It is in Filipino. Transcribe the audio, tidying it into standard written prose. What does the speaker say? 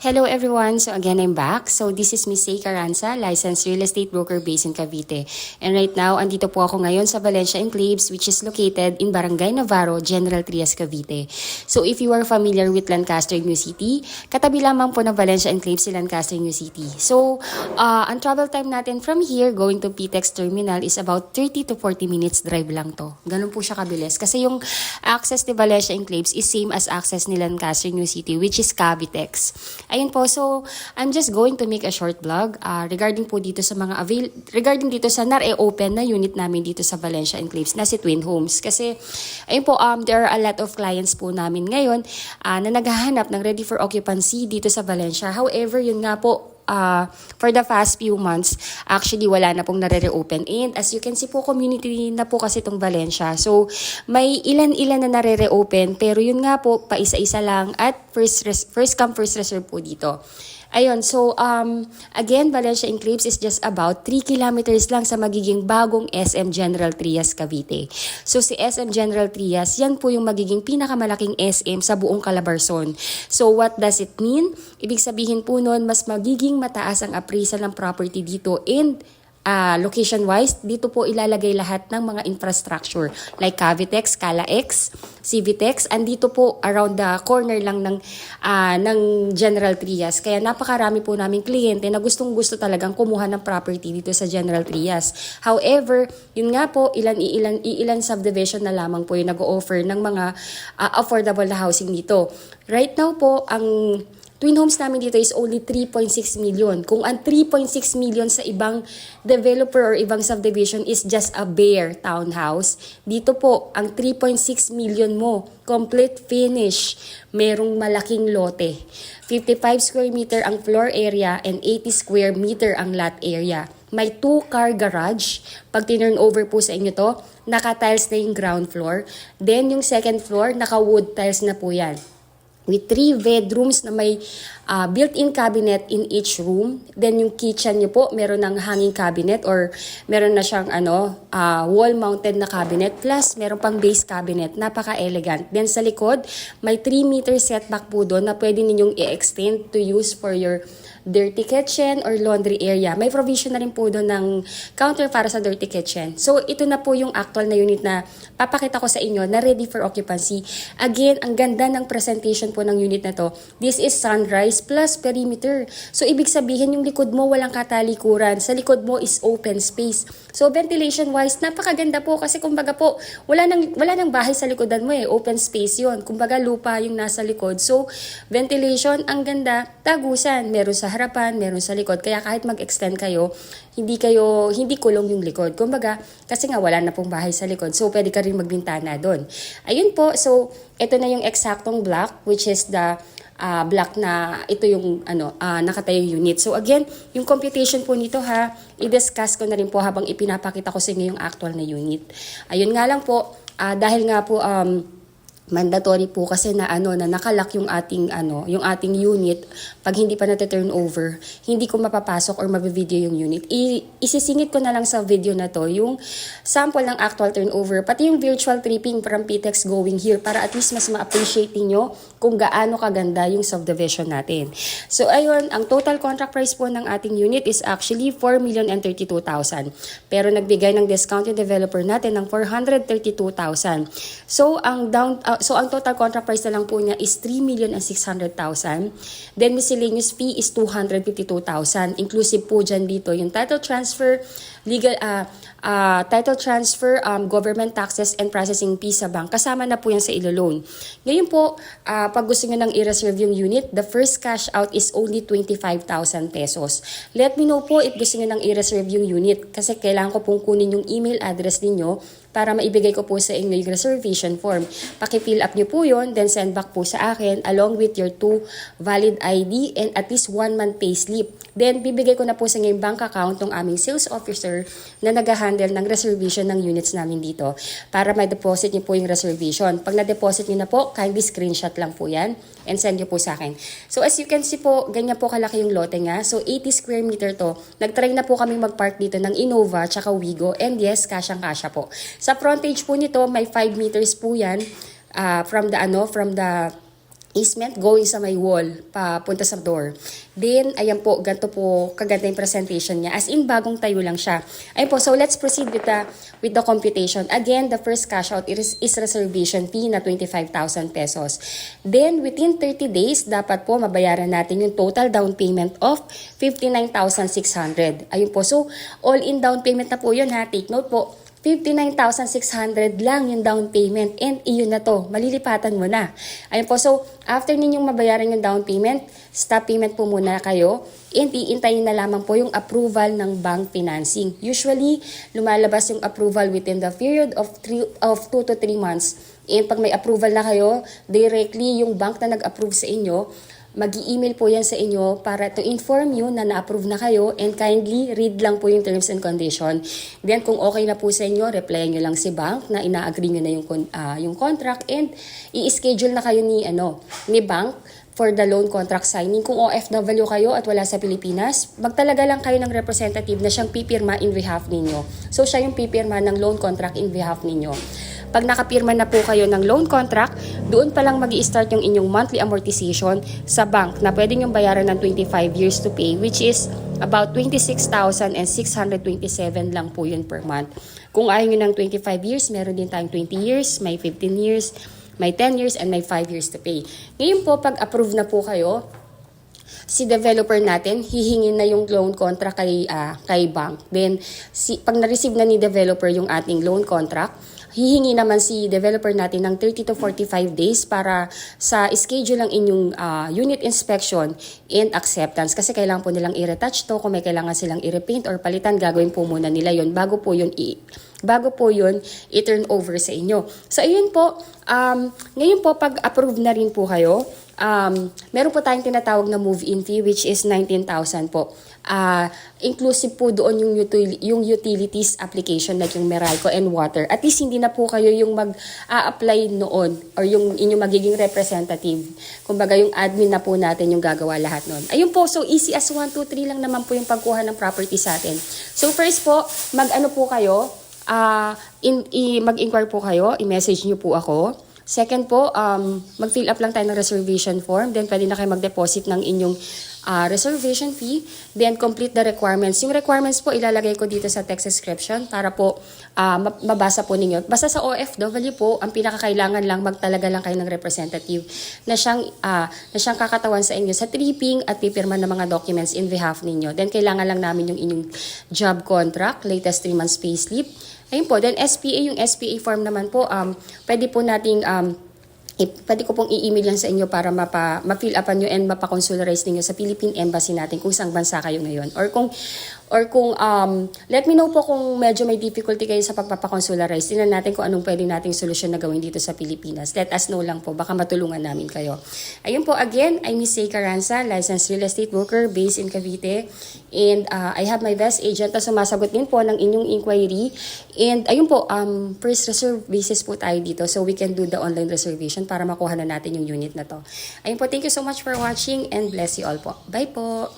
Hello everyone! So again, I'm back. So this is Miss Say Caranza, licensed real estate broker based in Cavite. And right now, andito po ako ngayon sa Valencia Enclaves, which is located in Barangay Navarro, General Trias, Cavite. So if you are familiar with Lancaster, New City, katabi lamang po ng Valencia Enclaves si Lancaster, New City. So ang travel time natin from here going to PTEX Terminal is about 30 to 40 minutes drive lang to. Ganun po siya kabilis. Kasi yung access ni Valencia Enclaves is same as access ni Lancaster, New City, which is Cavitex. Ayun po, so I'm just going to make a short vlog regarding po dito sa mga regarding dito sa open na unit namin dito sa Valencia Enclaves na si Twin Homes. Kasi ayun po, there are a lot of clients po namin ngayon na naghahanap ng ready for occupancy dito sa Valencia. However, yun nga po, for the past few months, actually wala na pong nare-reopen. And as you can see po, community na po kasi itong Valencia. So, may ilan-ilan na nare-reopen. Pero yun nga po, paisa-isa lang at first come, first reserve po dito. Ayun, so again, Valencia Enclaves is just about 3 kilometers lang sa magiging bagong SM General Trias, Cavite. So si SM General Trias, yan po yung magiging pinakamalaking SM sa buong Calabarzon. So what does it mean? Ibig sabihin po nun, mas magiging mataas ang appraisal ng property dito and location-wise, dito po ilalagay lahat ng mga infrastructure like Cavitex, Calax, Civitex, andito po around the corner lang ng General Trias. Kaya napakarami po naming kliyente na gustong-gusto talagang kumuha ng property dito sa General Trias. However, yun nga po, ilan subdivision na lamang po yung nag-o-offer ng mga affordable na housing dito. Right now po, ang Twin Homes namin dito is only 3.6 million. Kung ang 3.6 million sa ibang developer or ibang subdivision is just a bare townhouse, dito po, ang 3.6 million mo, complete finish, merong malaking lote. 55 square meter ang floor area and 80 square meter ang lot area. May 2-car garage. Pag tinurn over po sa inyo to, naka-tiles na yung ground floor. Then yung second floor, naka-wood tiles na po yan. With 3 bedrooms na may built-in cabinet in each room. Then yung kitchen nyo po, meron ng hanging cabinet or meron na siyang wall-mounted na cabinet. Plus, meron pang base cabinet. Napaka-elegant. Then sa likod, may 3 meter setback po doon na pwede ninyong i-extend to use for your dirty kitchen or laundry area. May provision na rin po doon ng counter para sa dirty kitchen. So, ito na po yung actual na unit na papakita ko sa inyo na ready for occupancy. Again, ang ganda ng presentation po ng unit na to. This is sunrise plus perimeter. So, ibig sabihin yung likod mo walang katalikuran. Sa likod mo is open space. So, ventilation-wise, napakaganda po kasi kumbaga po, wala nang bahay sa likodan mo eh. Open space yon. Kumbaga lupa yung nasa likod. So, ventilation, ang ganda, tagusan. Meron sa harapan, meron sa likod. Kaya kahit mag-extend kayo, hindi kulong yung likod. Kumbaga, kasi nga wala na pong bahay sa likod. So, pwede ka rin magbintana doon. Ayun po. So, ito na yung eksaktong block, which is the block na ito yung nakatayong unit. So, again, yung computation po nito i-discuss ko na rin po habang ipinapakita ko sa inyo yung actual na unit. Ayun nga lang po, dahil nga po, mandatory po kasi na nakalak yung ating unit. Pag hindi pa turn over, hindi ko mapapasok or mabivideo yung unit. Isisingit ko na lang sa video na to yung sample ng actual turnover, pati yung virtual tripping from PTEX going here para at least mas ma-appreciate niyo kung gaano kaganda yung subdivision natin. So ayun, ang total contract price po ng ating unit is actually 4,032,000. Pero nagbigay ng discount yung developer natin ng 432,000. So ang total contract price na lang po niya is 3,600,000. Then miscellaneous fee is 252,000. Inclusive po dyan dito yung title transfer, title transfer, government taxes and processing fee sa bank. Kasama na po yan sa ilo-loan. Ngayon po, pag gusto nyo nang i-reserve yung unit, the first cash out is only 25,000 pesos. Let me know po if gusto nyo nang i-reserve yung unit kasi kailangan ko pong kunin yung email address ninyo para maibigay ko po sa inyo yung reservation form. Paki-fill up nyo po yun, then send back po sa akin along with your 2 valid ID and at least 1 month payslip. Then, bibigay ko na po sa inyo yung bank account ng aming sales officer na nag-handle ng reservation ng units namin dito para may deposit nyo po yung reservation. Pag na-deposit nyo na po, kindly screenshot lang po yan and send nyo po sa akin. So, as you can see po, ganyan po kalaki yung lote nga. So, 80 square meter to. Nag-try na po kami mag-park dito ng Innova tsaka Wigo and yes, kasyang-kasya po. Sa frontage po nito, may 5 meters po yan from the easement going sa may wall, papunta sa door. Then, ayan po, ganito po, kaganda yung presentation niya. As in, bagong tayo lang siya. Ayan po, so let's proceed with the computation. Again, the first cash out is reservation fee na 25,000 pesos. Then, within 30 days, dapat po mabayaran natin yung total down payment of 59,600. Ayun po, so all-in down payment na po yun ha. Take note po, 59,600 lang yung down payment and iyon na to, malilipatan mo na. Ayun po, so after ninyong mabayaran yung down payment, stop payment po muna kayo and iintayin na lamang po yung approval ng bank financing. Usually, lumalabas yung approval within the period of 2 to 3 months. And pag may approval na kayo, directly yung bank na nag-approve sa inyo, mag-i-email po yan sa inyo para to inform you na na-approve na kayo and kindly read lang po yung terms and condition. Then kung okay na po sa inyo, replyan nyo lang si bank na ina-agree nyo na yung contract and i-schedule na kayo ni bank for the loan contract signing. Kung OFW kayo at wala sa Pilipinas, magtalaga lang kayo ng representative na siyang pipirma in behalf ninyo. So siya yung pipirma ng loan contract in behalf ninyo. Pag nakapirma na po kayo ng loan contract, doon pa lang mag-i-start yung inyong monthly amortization sa bank na pwede nyo bayaran ng 25 years to pay, which is about 26,627 lang po yun per month. Kung ayaw nyo ng 25 years, meron din tayong 20 years, may 15 years, may 10 years, and may 5 years to pay. Ngayon po, pag approve na po kayo, si developer natin, hihingin na yung loan contract kay bank. Then, pag na-receive na ni developer yung ating loan contract, hihingi naman si developer natin ng 30 to 45 days para sa schedule ng inyong unit inspection and acceptance. Kasi kailangan po nilang i-retouch to. Kung may kailangan silang i-repaint or palitan, gagawin po muna nila yon bago po yun i-turn over sa inyo. So, ayun po. Ngayon po, pag approve na rin po kayo, meron po tayong tinatawag na move-in fee which is 19,000 po. Inclusive po doon yung utilities application like yung Meralco and water. At least hindi na po kayo yung mag-a-apply noon or yung inyong magiging representative. Kumbaga yung admin na po natin yung gagawa lahat noon. Ayun po, so easy as 1, 2, 3 lang naman po yung pagkuha ng property sa atin. So first po, mag-ano po kayo, mag-inquire po kayo, i-message nyo po ako. Second po, mag-fill up lang tayo ng reservation form. Then, pwede na kayo mag-deposit ng inyong reservation fee. Then, complete the requirements. Yung requirements po, ilalagay ko dito sa text description para po mabasa po ninyo. Basta sa OFW po, ang pinakakailangan lang, magtalaga lang kayo ng representative na siyang kakatawan sa inyo sa tripping at pipirma ng mga documents in behalf ninyo. Then, kailangan lang namin yung inyong job contract, latest 3 months payslip. Ayun po, then SPA, yung SPA form naman po, pwede po nating, pwede ko pong i-email yan sa inyo para ma-fill upan nyo and mapakonsularize ninyo sa Philippine Embassy natin kung saan bansa kayo ngayon. Or kung let me know po kung medyo may difficulty kayo sa pagpapakonsularize. Tingnan natin kung anong pwede nating solusyon na gawin dito sa Pilipinas. Let us know lang po, baka matulungan namin kayo. Ayun po, again, I'm Miss Say Carranza, licensed real estate broker based in Cavite. And I have my best agent na sumasagot din po ng inyong inquiry. And ayun po, first reserve basis po tayo dito. So we can do the online reservation para makuha na natin yung unit na to. Ayun po, thank you so much for watching and bless you all po. Bye po!